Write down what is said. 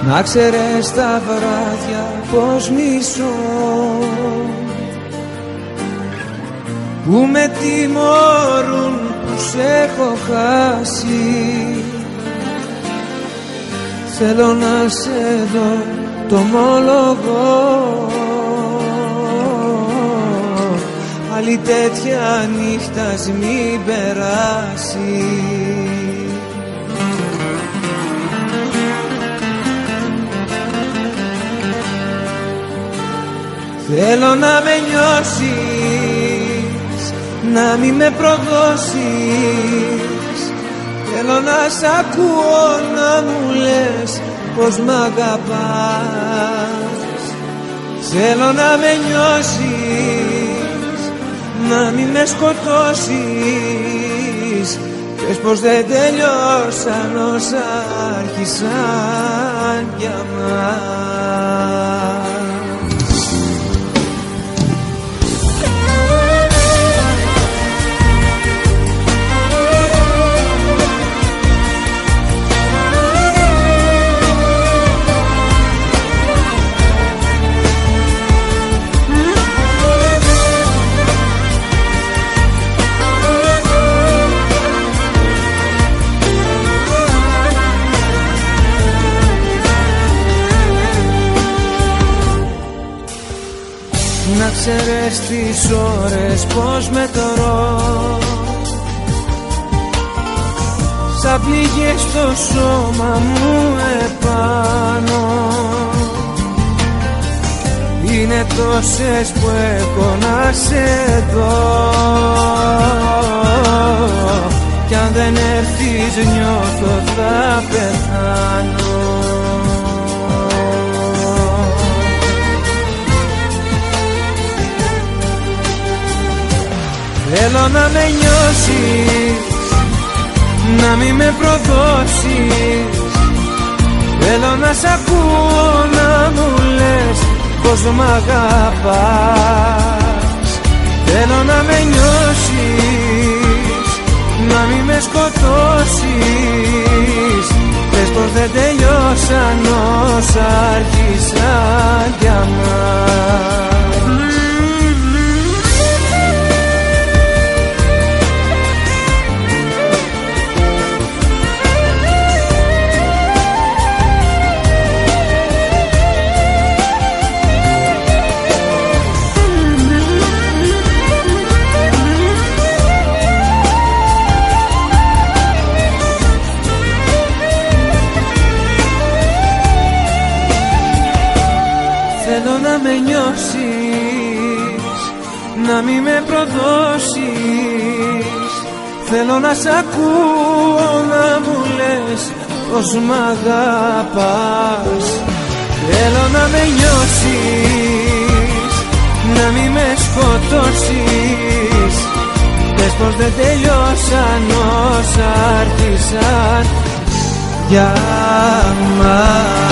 Να ξέρεις τα βράδια πως μισώ, που με τιμωρούν που σ' έχω χάσει. Θέλω να σε δω, το ομολογώ, άλλη τέτοια νύχτας μην περάσει. Θέλω να με νιώσεις, να μη με προδώσεις. Θέλω να σ' ακούω να μου λες πως μ' αγαπάς. Θέλω να με νιώσεις, να μη με σκοτώσεις. Πες πως δεν τελειώσαν όσα άρχισαν για μας. Να ξέρεις τις ώρες πως μετρώ, σαν πληγές στο σώμα μου επάνω. Είναι τόσες που έχω να σε δω, κι αν δεν έρθεις νιώθω θα πεθάνω. Θέλω να με νιώσεις, να μη με προδώσεις. Θέλω να σ' ακούω να μου λες πως μ' αγαπάς. Θέλω να με νιώσεις, να μη με σκοτώσεις. Πες πως δεν τελειώσαν όσα άρχισαν για μας. Θέλω να με νιώσεις, να μη με προδώσεις. Θέλω να σ' ακούω να μου λες πως μ' αγαπάς. Θέλω να με νιώσεις, να μη με σκοτώσεις. Πες πως δεν τελειώσαν όσα άρχισαν για μας.